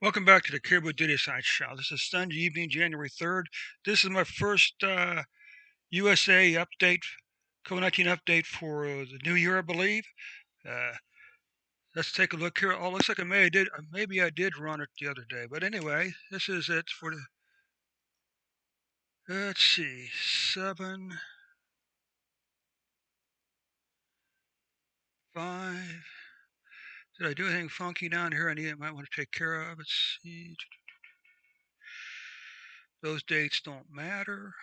Welcome back to the Caribou Data Science Show. This is Sunday evening, January 3rd. This is my first USA update, COVID-19 update for the new year, I believe. Uh, let's take a look here. Oh, looks like maybe I did run it the other day. But anyway, this is it for the, let's see, 7, 5. Did I do anything funky down here I might want to take care of? Let's see. Those dates don't matter.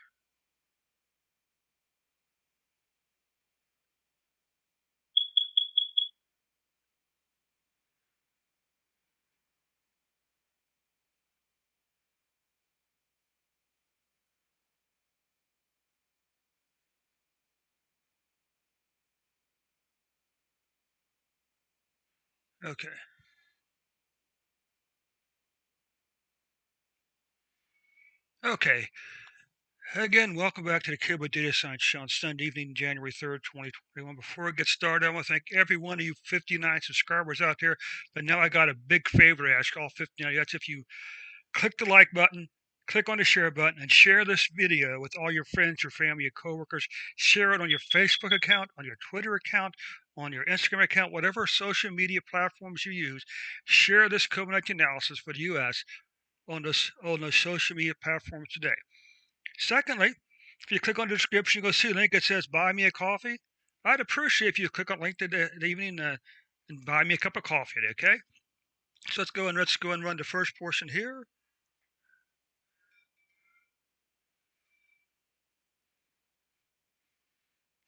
Okay. Okay. Again, welcome back to the Caribou Data Science Show on Sunday evening, January 3rd, 2021. Before I get started, I want to thank every one of you 59 subscribers out there. But now I got a big favor to ask all 59. That's if you click the like button, click on the share button, and share this video with all your friends, your family, your coworkers. Share it on your Facebook account, on your Twitter account, on your Instagram account, whatever social media platforms you use. Share this COVID-19 analysis for the U.S. on those social media platforms today. Secondly, if you click on the description, you'll see a link that says "Buy me a coffee." I'd appreciate if you click on the link to the evening and buy me a cup of coffee. Okay, so let's go and run the first portion here.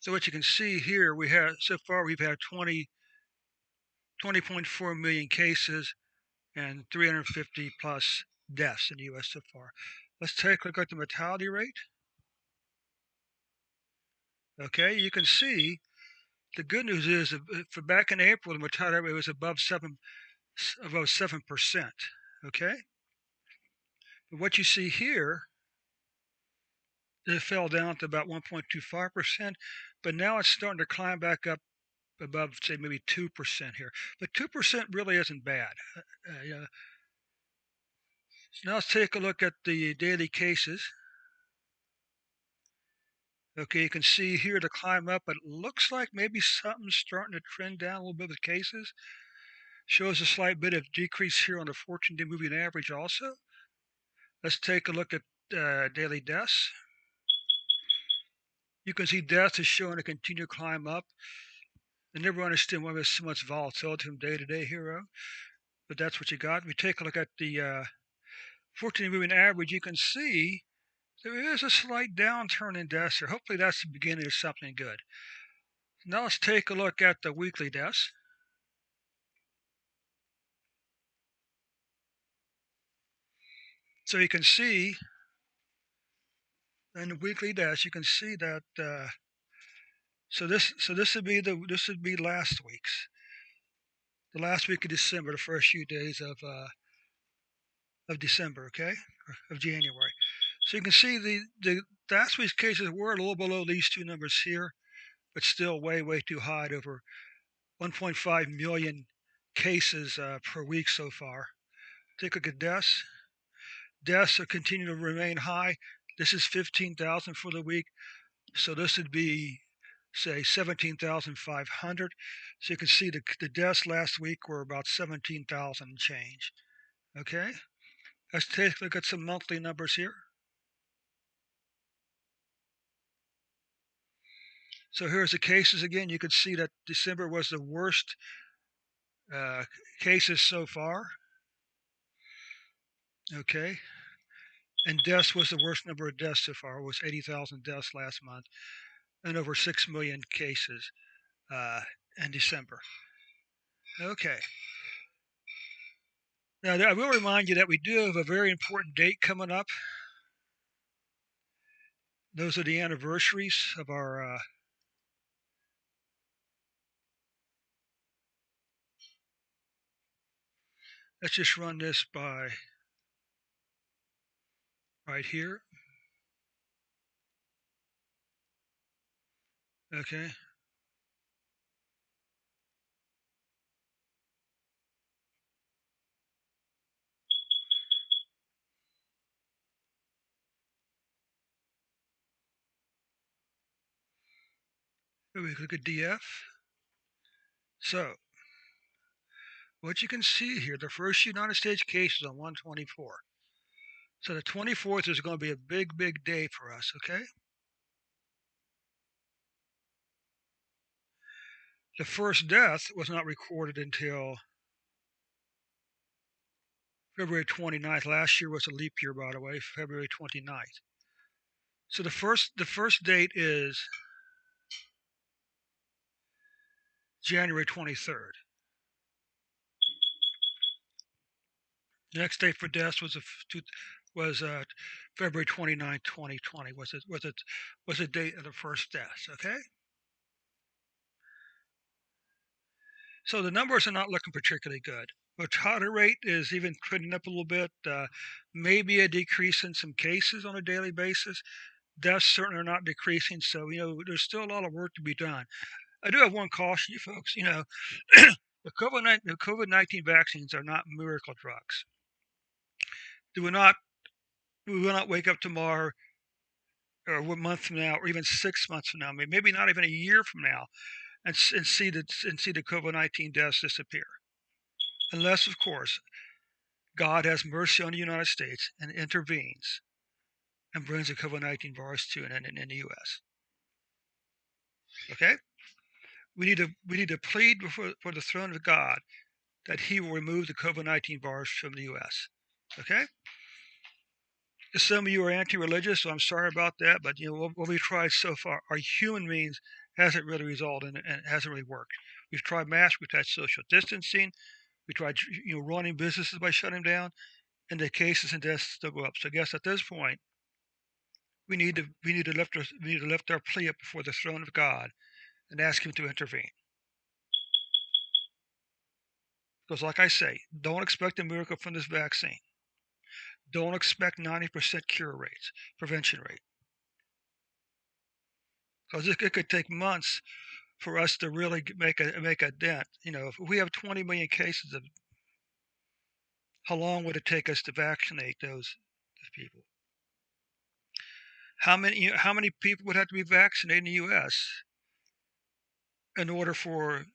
So what you can see here, we've had 20.4 million cases and 350 plus deaths in the U.S. so far. Let's take a look at the mortality rate. Okay, you can see the good news is for back in April, the mortality rate was above 7%. Okay, but what you see here, it fell down to about 1.25%, but now it's starting to climb back up above, say, maybe 2% here. But 2% really isn't bad. Yeah. So now let's take a look at the daily cases. Okay, you can see here the climb up, but it looks like maybe something's starting to trend down a little bit with cases. Shows a slight bit of decrease here on the 14-day moving average also. Let's take a look at daily deaths. You can see deaths is showing a continued climb up. I never understand why there's so much volatility from day to day here, but that's what you got. We take a look at the 14-day moving average. You can see there is a slight downturn in deaths here. Hopefully that's the beginning of something good. Now let's take a look at the weekly deaths. So you can see in the weekly deaths, you can see that. This would be last week's, the last week of December, the first few days of December, okay, of January. So you can see the last week's cases were a little below these two numbers here, but still way too high at over 1.5 million cases per week so far. Take a look at deaths. Deaths are continuing to remain high. This is 15,000 for the week, so this would be, say, 17,500. So you can see the deaths last week were about 17,000 and change. Okay, let's take a look at some monthly numbers here. So here's the cases again. You can see that December was the worst uh, cases so far. Okay, and deaths was the worst number of deaths so far. It was 80,000 deaths last month, and over 6 million cases uh, in December. Okay. Now I will remind you that we do have a very important date coming up. Those are the anniversaries of our. Let's just run this by right here. Okay. We look at DF. So, what you can see here, the first United States case is on 124. So the 24th is going to be a big, big day for us, okay? The first death was not recorded until February 29th. Last year was a leap year, by the way, February 29th. So the first date is January 23rd. The next date for deaths was February 29th, 2020. Was the date of the first deaths? Okay, so the numbers are not looking particularly good. Mortality rate is even trending up a little bit. Maybe a decrease in some cases on a daily basis. Deaths certainly are not decreasing. So there's still a lot of work to be done. I do have one caution, you folks. The COVID-19 vaccines are not miracle drugs. Do we not we will not wake up tomorrow or 1 month from now, or even 6 months from now, maybe not even a year from now, and see the COVID-19 deaths disappear, unless, of course, God has mercy on the United States and intervenes and brings the COVID-19 virus to an end in the U.S. Okay, we need to plead before for the throne of God that He will remove the COVID-19 virus from the U.S. Okay. Some of you are anti-religious, so I'm sorry about that. But what we've tried so far, our human means hasn't really resulted and hasn't really worked. We've tried masks, we've tried social distancing, we tried running businesses by shutting them down, and the cases and deaths still go up. So I guess at this point, we need to lift our plea up before the throne of God and ask Him to intervene. Because, like I say, don't expect a miracle from this vaccine. Don't expect 90% cure rates, prevention rate, because it could take months for us to really make a dent. If we have 20 million cases of, how long would it take us to vaccinate those people? How many people would have to be vaccinated in the U.S. in order for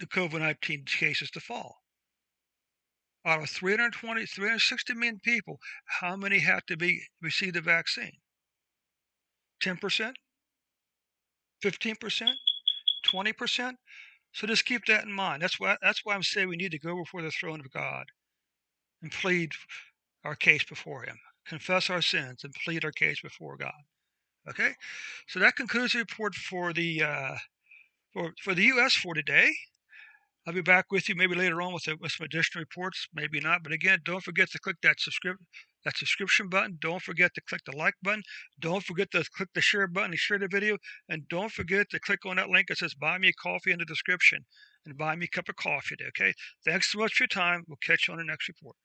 the COVID-19 cases to fall? Out of 360 million people, how many have to receive the vaccine? 10%, 15%, 20%. So just keep that in mind. That's why I'm saying we need to go before the throne of God and plead our case before Him, confess our sins, and plead our case before God. Okay, so that concludes the report for the U.S. for today. I'll be back with you maybe later on with some additional reports, maybe not. But again, don't forget to click that subscription button. Don't forget to click the like button. Don't forget to click the share button and share the video. And don't forget to click on that link that says "Buy Me a Coffee" in the description and buy me a cup of coffee today. Okay, thanks so much for your time. We'll catch you on the next report.